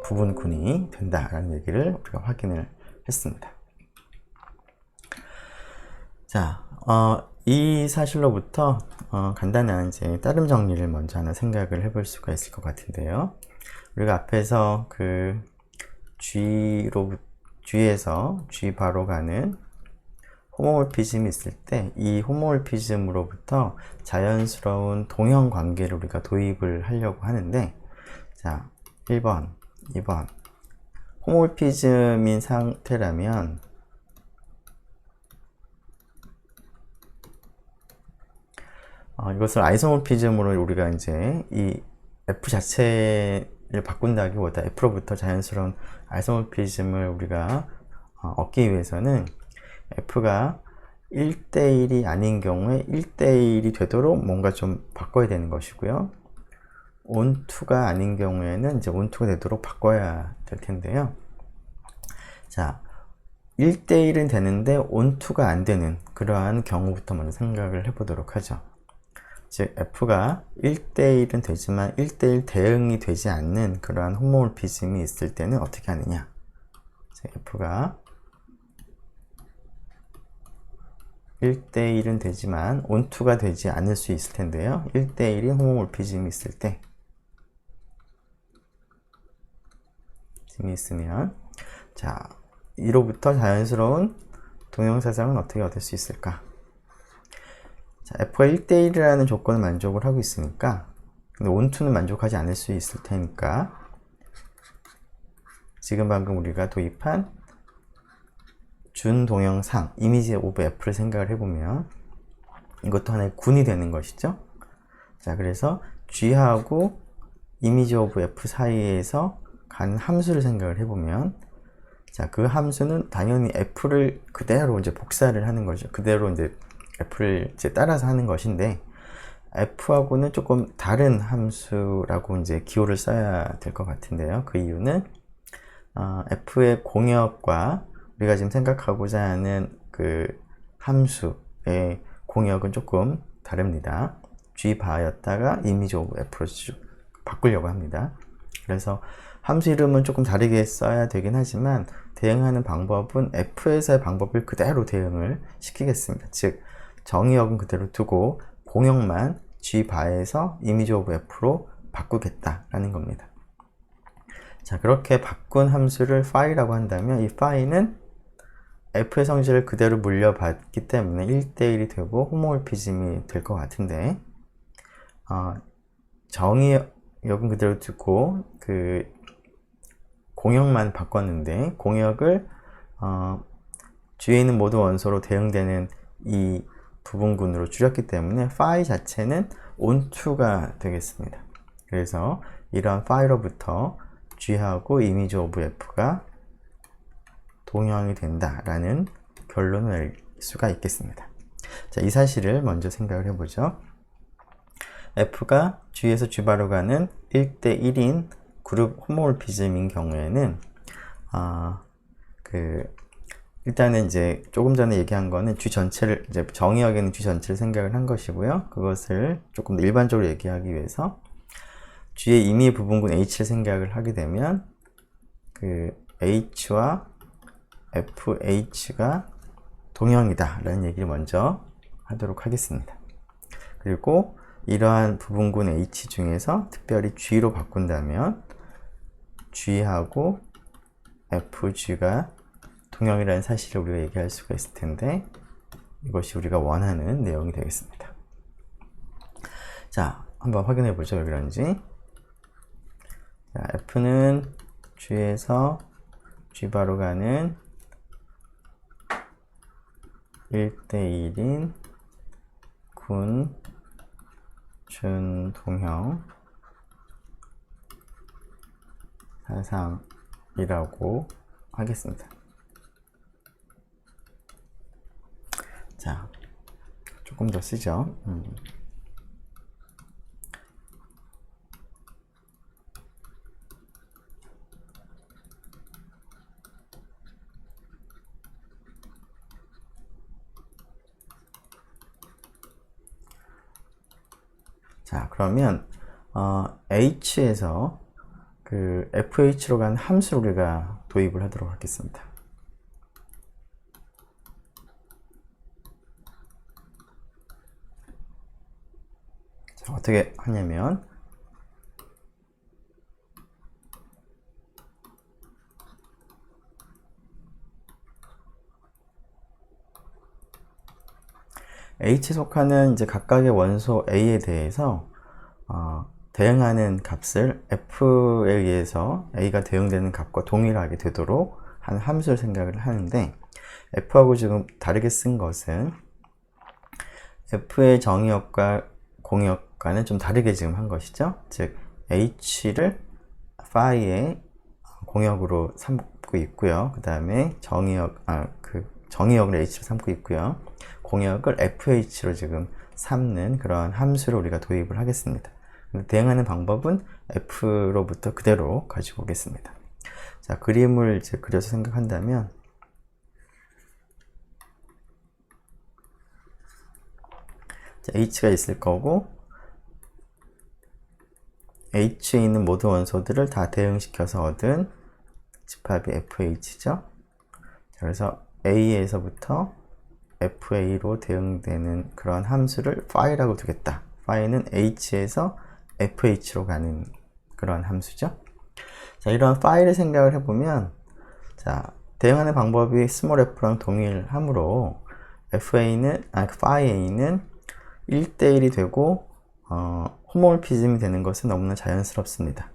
부분군이 된다라는 얘기를 우리가 확인을 했습니다. 자, 이 사실로부터 간단한 이제 따름 정리를 먼저 하나 생각을 해볼 수가 있을 것 같은데요. 우리가 앞에서 그 G에서 G 바로 가는 호모몰피즘이 있을 때 이 호모몰피즘으로부터 자연스러운 동형 관계를 우리가 도입을 하려고 하는데, 자, 1번, 2번 호모몰피즘인 상태라면 이것을 아이소모피즘으로 우리가 이제 이 F 자체를 바꾼다기보다 F로부터 자연스러운 아이소모피즘을 우리가 얻기 위해서는 F가 1대1이 아닌 경우에 1대1이 되도록 뭔가 좀 바꿔야 되는 것이고요. 온투가 아닌 경우에는 이제 온투가 되도록 바꿔야 될 텐데요. 자, 1대1은 되는데 온투가 안 되는 그러한 경우부터 먼저 생각을 해보도록 하죠. 즉 F가 1대1은 되지만 1대1 대응이 되지 않는 그러한 호모몰피즘이 있을 때는 어떻게 하느냐. F가 1대1은 되지만 온투가 되지 않을 수 있을 텐데요. 1대1인 호모몰피즘이 있을 때 있으면, 자, 이로부터 자연스러운 동형사상은 어떻게 얻을 수 있을까? 자, F가 1대1이라는 조건을 만족을 하고 있으니까, 근데 온투는 만족하지 않을 수 있을 테니까, 지금 방금 우리가 도입한 준동형상, 이미지 오브 F를 생각을 해보면 이것도 하나의 군이 되는 것이죠. 자, 그래서 G하고 이미지 오브 F 사이에서 가는 함수를 생각을 해보면, 자, 그 함수는 당연히 F를 그대로 이제 복사를 하는 거죠. 그대로 이제 F를 이제 따라서 하는 것인데, F하고는 조금 다른 함수라고 이제 기호를 써야 될 것 같은데요. 그 이유는 F의 공역과 우리가 지금 생각하고자 하는 그 함수의 공역은 조금 다릅니다. G바였다가 이미지 오브 F로 바꾸려고 합니다. 그래서 함수 이름은 조금 다르게 써야 되긴 하지만 대응하는 방법은 F에서의 방법을 그대로 대응을 시키겠습니다. 즉, 정의역은 그대로 두고 공역만 G바에서 이미지 오브 F로 바꾸겠다라는 겁니다. 자, 그렇게 바꾼 함수를 phi라고 한다면 이 phi는 F의 성질을 그대로 물려받기 때문에 1대1이 되고 호모몰피즘이 될 것 같은데, 정의역은 그대로 두고 그 공역만 바꿨는데, 공역을 뒤에 있는 모든 원소로 대응되는 이 부분군으로 줄였기 때문에 phi 자체는 onto가 되겠습니다. 그래서 이러한 phi로부터 G하고 이미지 오브 F가 동형이 된다라는 결론을 낼 수가 있겠습니다. 자, 이 사실을 먼저 생각을 해보죠. F가 G에서 G바로 가는 1대1인 그룹 호모몰피즘인 경우에는 일단은 이제 조금 전에 얘기한 거는 G 전체를, 이제 정의역에는 G 전체를 생각을 한 것이고요. 그것을 조금 더 일반적으로 얘기하기 위해서 G의 임의 부분군 H를 생각을 하게 되면 그 H와 FH가 동형이다 라는 얘기를 먼저 하도록 하겠습니다. 그리고 이러한 부분군 H 중에서 특별히 G로 바꾼다면 G하고 FG가 동형이라는 사실을 우리가 얘기할 수가 있을 텐데 이것이 우리가 원하는 내용이 되겠습니다. 자, 한번 확인해 보죠. 왜 그런지. 자, F는 G에서 G바로 가는 1대1인 군 준동형 사상이라고 하겠습니다. 자, 조금 더 쓰죠. 자, 그러면 H에서 그 FH로 간 함수를 우리가 도입을 하도록 하겠습니다. 자, 어떻게 하냐면 H에 속하는 이제 각각의 원소 A에 대해서 대응하는 값을 F에 의해서 A가 대응되는 값과 동일하게 되도록 하는 함수를 생각을 하는데 F하고 지금 다르게 쓴 것은 F의 정의역과 공역과는 좀 다르게 지금 한 것이죠. 즉 H를 phi의 공역으로 삼고 있고요. 그 다음에 정의역을 H로 삼고 있고요. 공역을 FH로 지금 삼는 그런 함수를 우리가 도입을 하겠습니다. 대응하는 방법은 F로부터 그대로 가지고 오겠습니다. 자, 그림을 이제 그려서 생각한다면 자, H가 있을 거고 H에 있는 모든 원소들을 다 대응시켜서 얻은 집합이 FH죠. 자, 그래서 A에서부터 FA로 대응되는 그런 함수를 phi라고 두겠다. phi는 H에서 FH로 가는 그런 함수죠. 자, 이런 phi를 생각을 해보면, 자, 대응하는 방법이 small f랑 동일하므로 phi a는 1대1이 되고, 호모몰피즘이 되는 것은 너무나 자연스럽습니다.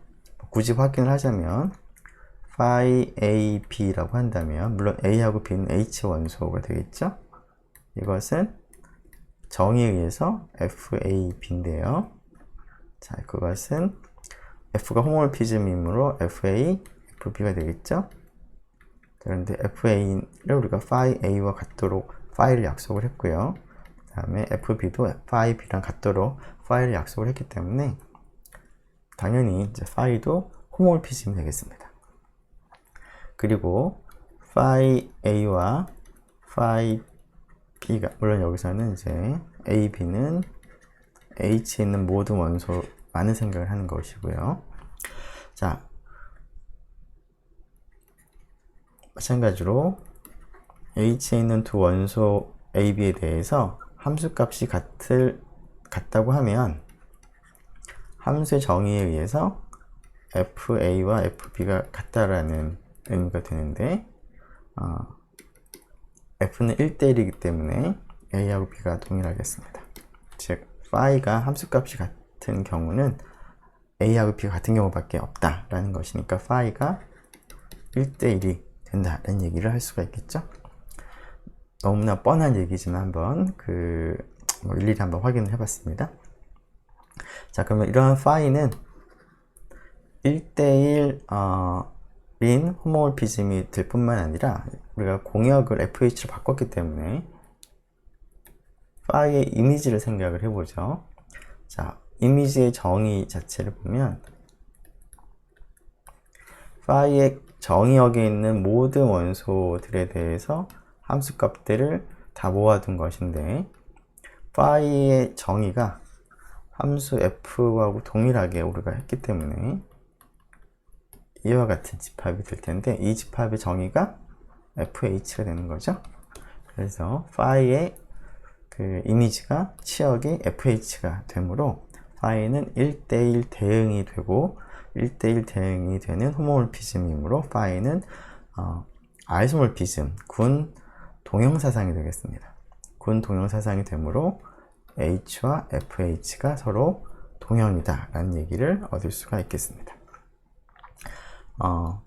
굳이 확인을 하자면, phi a, b라고 한다면, 물론 a하고 b는 H 원소가 되겠죠? 이것은 정의에 의해서 FAB인데요. 자, 그것은 F가 호모몰피즘이므로 FA, FB가 되겠죠. 그런데 FA를 우리가 phi A와 같도록 phi를 약속을 했고요. 그 다음에 FB도 phi B랑 같도록 phi를 약속을 했기 때문에 당연히 이제 phi도 호모몰피즘이 되겠습니다. 그리고 phi A와 phi B가, 물론 여기서는 이제 A, B는 H에 있는 모든 원소라는 생각을 하는 것이고요. 자, 마찬가지로 H에 있는 두 원소 A, B에 대해서 함수값이 같다고 하면 함수의 정의에 의해서 FA와 FB가 같다라는 의미가 되는데 F는 1대1이기 때문에 A하고 B가 동일하겠습니다. 즉, phi가 함수값이 같은 경우는 A하고 B가 같은 경우밖에 없다라는 것이니까 phi가 1대1이 된다라는 얘기를 할 수가 있겠죠. 너무나 뻔한 얘기지만 한번 일일이 한번 확인을 해봤습니다. 자, 그러면 이러한 phi는 1대1 인 호모몰피즘이 될 뿐만 아니라 우리가 공역을 FH로 바꿨기 때문에 phi의 이미지를 생각을 해보죠. 자, 이미지의 정의 자체를 보면 phi의 정의역에 있는 모든 원소들에 대해서 함수값들을 다 모아둔 것인데 phi의 정의가 함수 f하고 동일하게 우리가 했기 때문에 이와 같은 집합이 될 텐데 이 집합의 정의가 FH가 되는 거죠. 그래서 phi의 그 이미지가 치역이 fh가 되므로 파이는 1대1 대응이 되고 1대1 대응이 되는 호모몰피즘이므로 파이는 아이소몰피즘, 군 동형사상이 되겠습니다. 군 동형사상이 되므로 h와 fh가 서로 동형이다 라는 얘기를 얻을 수가 있겠습니다.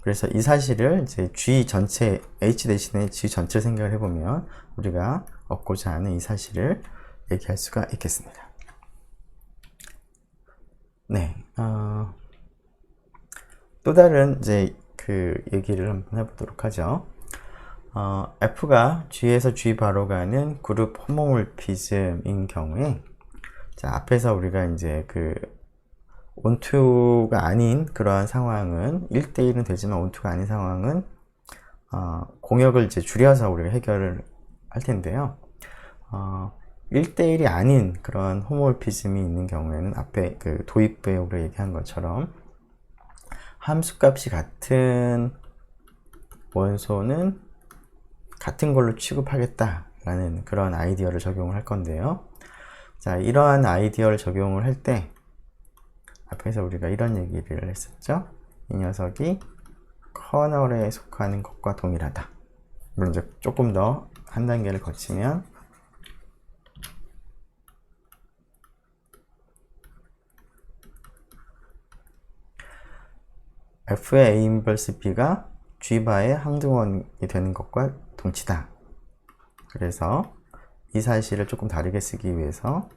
그래서 이 사실을 이제 G 전체, H 대신에 G 전체를 생각을 해보면 우리가 얻고자 하는 이 사실을 얘기할 수가 있겠습니다. 네, 또 다른 이제 그 얘기를 한번 해보도록 하죠. F가 G에서 G 바로 가는 그룹 호모몰피즘인 경우에, 자, 앞에서 우리가 이제 그 온투가 아닌 그러한 상황은 1대1은 되지만 온투가 아닌 상황은 공역을 이제 줄여서 우리가 해결을 할 텐데요. 1대1이 아닌 그런 호모몰피즘이 있는 경우에는 앞에 그 도입부에 우리가 얘기한 것처럼 함수값이 같은 원소는 같은 걸로 취급하겠다라는 그런 아이디어를 적용을 할 건데요. 자, 이러한 아이디어를 적용을 할 때 앞에서 우리가 이런 얘기를 했었죠. 이 녀석이 커널에 속하는 것과 동일하다. 물론 이제 조금 더 한 단계를 거치면 F의 A 인버스 B가 G바의 항등원이 되는 것과 동치다. 그래서 이 사실을 조금 다르게 쓰기 위해서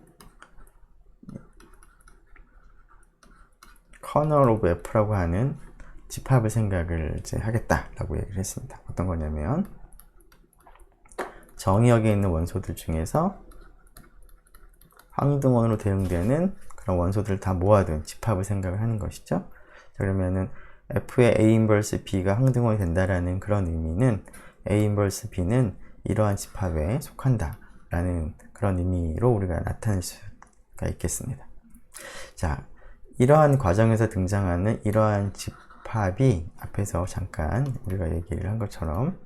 커널 오브 F라고 하는 집합을 생각을 이제 하겠다라고 얘기를 했습니다. 어떤 거냐면 정의역에 있는 원소들 중에서 항등원으로 대응되는 그런 원소들을 다 모아둔 집합을 생각을 하는 것이죠. 자, 그러면은 F의 A 인버스 B가 항등원이 된다라는 그런 의미는 A 인버스 B는 이러한 집합에 속한다 라는 그런 의미로 우리가 나타낼 수가 있겠습니다. 자, 이러한 과정에서 등장하는 이러한 집합이 앞에서 잠깐 우리가 얘기를 한 것처럼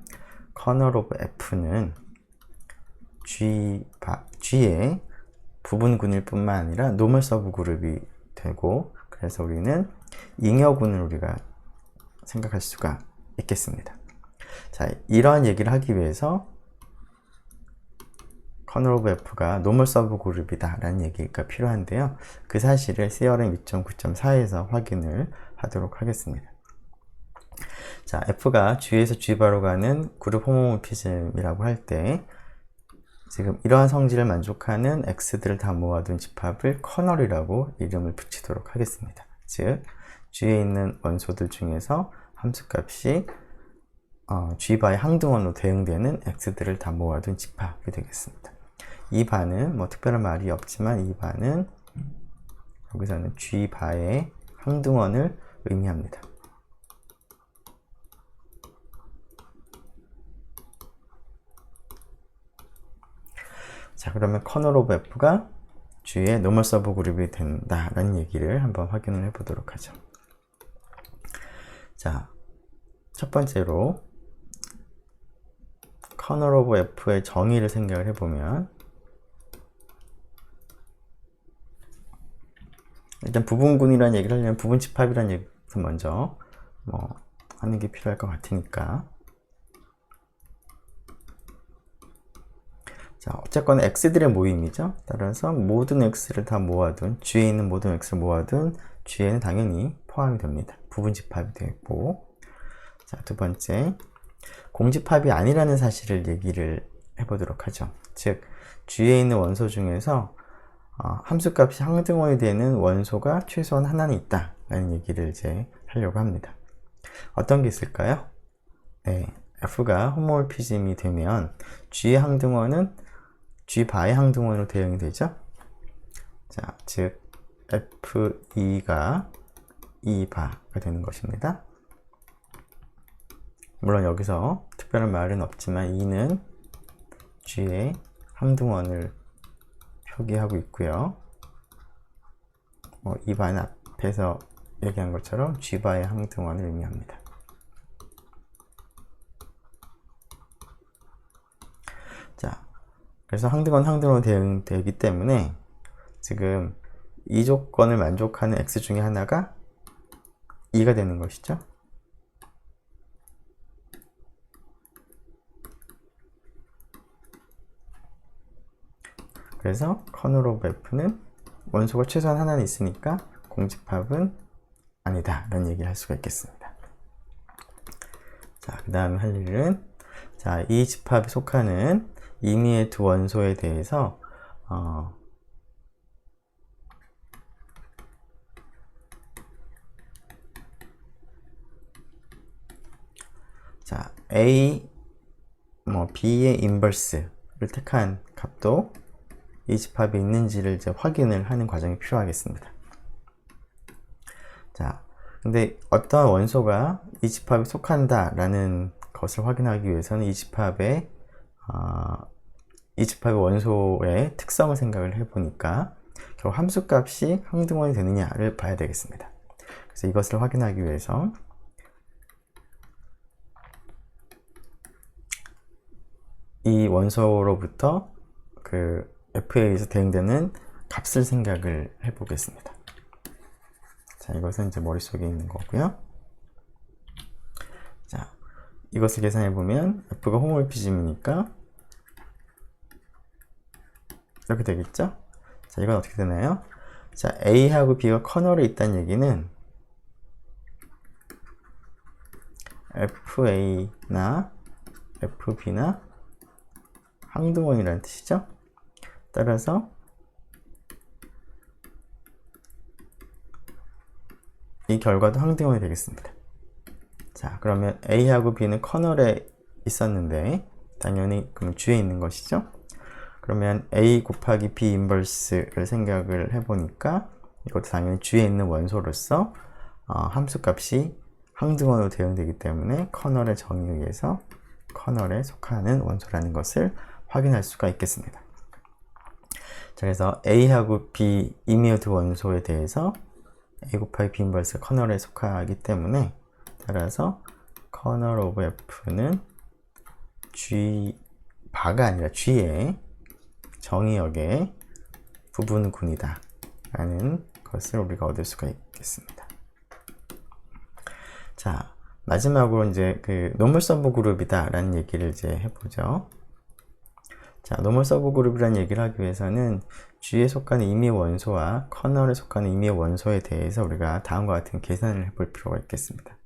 커널 오브 F는 G의 부분군일 뿐만 아니라 노멀 서브 그룹이 되고, 그래서 우리는 잉여군을 우리가 생각할 수가 있겠습니다. 자, 이러한 얘기를 하기 위해서 커널 오브 F가 노멀 서브 그룹이다 라는 얘기가 필요한데요. 그 사실을 시어럼 2.9.4에서 확인을 하도록 하겠습니다. 자, F가 G에서 G 바로 가는 그룹 호모몰피즘이라고 할 때 지금 이러한 성질을 만족하는 X들을 다 모아둔 집합을 커널이라고 이름을 붙이도록 하겠습니다. 즉, G에 있는 원소들 중에서 함수값이 G바의 항등원으로 대응되는 X들을 다 모아둔 집합이 되겠습니다. 이 바는 뭐 특별한 말이 없지만 이 바는 여기서는 G바의 항등원을 의미합니다. 자, 그러면 커널 오브 F가 G의 노멀 서브 그룹이 된다라는 얘기를 한번 확인을 해보도록 하죠. 자, 첫 번째로 커널 오브 F의 정의를 생각을 해보면 일단 부분군이라는 얘기를 하려면 부분집합이라는 얘기부터 먼저 하는 게 필요할 것 같으니까, 자, 어쨌거나 X들의 모임이죠. 따라서 모든 X를 다 모아둔, G에 있는 모든 X를 모아둔 G에는 당연히 포함이 됩니다. 부분집합이 되고, 자, 두 번째, 공집합이 아니라는 사실을 얘기를 해보도록 하죠. 즉, G에 있는 원소 중에서 함수값이 항등원이 되는 원소가 최소한 하나는 있다 라는 얘기를 이제 하려고 합니다. 어떤 게 있을까요? 네, F가 호모몰피즘이 되면 G의 항등원은 G바의 항등원으로 대응이 되죠. 자, 즉 F2가 2바가 되는 것입니다. 물론 여기서 특별한 말은 없지만 2는 G의 항등원을 표기하고 있고요. 이 바는 앞에서 얘기한 것처럼 G바의 항등원을 의미합니다. 자, 그래서 항등원으로 대응되기 때문에 지금 이 조건을 만족하는 x 중에 하나가 2가 되는 것이죠. 그래서 커널 오브 f는 원소가 최소한 하나는 있으니까 공집합은 아니다 라는 얘기를 할 수가 있겠습니다. 자, 그 다음에 할 일은, 자, 이 집합에 속하는 임의의 두 원소에 대해서 자, A, B의 인버스를 택한 값도 이 집합이 있는지를 이제 확인을 하는 과정이 필요하겠습니다. 자, 근데 어떠한 원소가 이 집합에 속한다 라는 것을 확인하기 위해서는 이 집합의 원소의 특성을 생각을 해보니까 결국 함수값이 항등원이 되느냐를 봐야 되겠습니다. 그래서 이것을 확인하기 위해서 이 원소로부터 그 f에 의해서 대응되는 값을 생각을 해보겠습니다. 자, 이것은 이제 머릿속에 있는 거고요. 자, 이것을 계산해보면 f가 호모모피즘이니까 이렇게 되겠죠? 자, 이건 어떻게 되나요? 자, A하고 B가 커널에 있다는 얘기는 FA나 FB나 항등원이라는 뜻이죠? 따라서 이 결과도 항등원이 되겠습니다. 자, 그러면 A하고 B는 커널에 있었는데 당연히 그럼 G에 있는 것이죠? 그러면 A 곱하기 B 인버스를 생각을 해보니까 이것도 당연히 G에 있는 원소로서 함수값이 항등원으로 대응되기 때문에 커널의 정의에 의해서 커널에 속하는 원소라는 것을 확인할 수가 있겠습니다. 자, 그래서 A하고 B 임의의 두 원소에 대해서 A 곱하기 B 인버스가 커널에 속하기 때문에 따라서 커널 오브 F는 G 바가 아니라 G의 정의역의 부분군이다 라는 것을 우리가 얻을 수가 있겠습니다. 자, 마지막으로 이제 그 노멀 서브 그룹이다 라는 얘기를 이제 해보죠. 자, 노멀 서브 그룹이라는 얘기를 하기 위해서는 G에 속하는 임의의 원소와 커널에 속하는 임의의 원소에 대해서 우리가 다음과 같은 계산을 해볼 필요가 있겠습니다.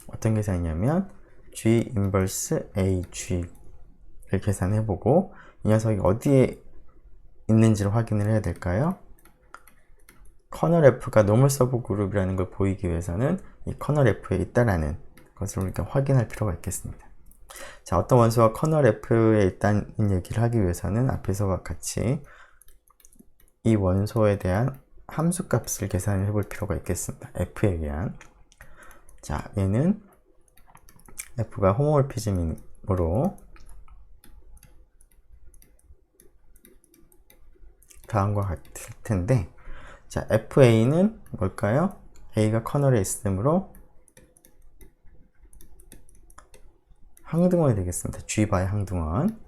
어떤 계산이냐면 G 인버스 AG를 계산해보고 이 녀석이 어디에 있는지를 확인을 해야 될까요? 커널 F가 노멀 서브 그룹이라는 걸 보이기 위해서는 이 커널 F에 있다라는 것을 우리가 확인할 필요가 있겠습니다. 자, 어떤 원소가 커널 F에 있다는 얘기를 하기 위해서는 앞에서와 같이 이 원소에 대한 함수값을 계산을 해볼 필요가 있겠습니다. F에 의한. 자, 얘는 F가 호모몰피즘으로 다음과 같을 텐데, 자, FA는 뭘까요? A가 커널에 있으므로 항등원이 되겠습니다. G바의 항등원.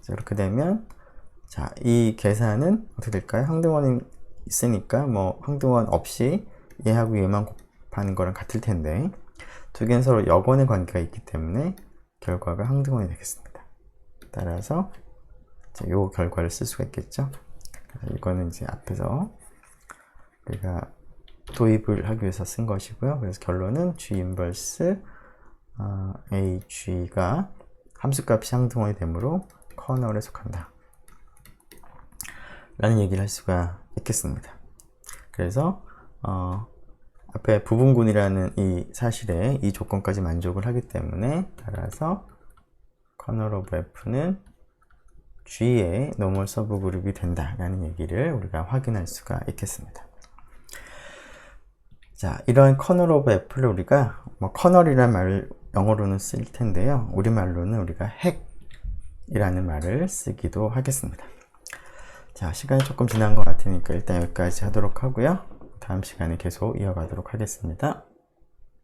자, 이렇게 되면, 자, 이 계산은 어떻게 될까요? 항등원이 있으니까, 항등원 없이 얘하고 얘만 곱하는 거랑 같을 텐데, 두 개는 서로 역원의 관계가 있기 때문에 결과가 항등원이 되겠습니다. 따라서, 이 결과를 쓸 수가 있겠죠? 이거는 이제 앞에서 우리가 도입을 하기 위해서 쓴 것이고요. 그래서 결론은 G 인버스 AG가 함수값이 항등원이 되므로 커널에 속한다 라는 얘기를 할 수가 있겠습니다. 그래서 앞에 부분군이라는 이 사실에 이 조건까지 만족을 하기 때문에 따라서 커널 오브 F는 G의 노멀 서브 그룹이 된다라는 얘기를 우리가 확인할 수가 있겠습니다. 자, 이런 커널 오브 F를 우리가 커널이라는 말을 영어로는 쓸 텐데요. 우리말로는 우리가 핵이라는 말을 쓰기도 하겠습니다. 자, 시간이 조금 지난 것 같으니까 일단 여기까지 하도록 하고요. 다음 시간에 계속 이어가도록 하겠습니다.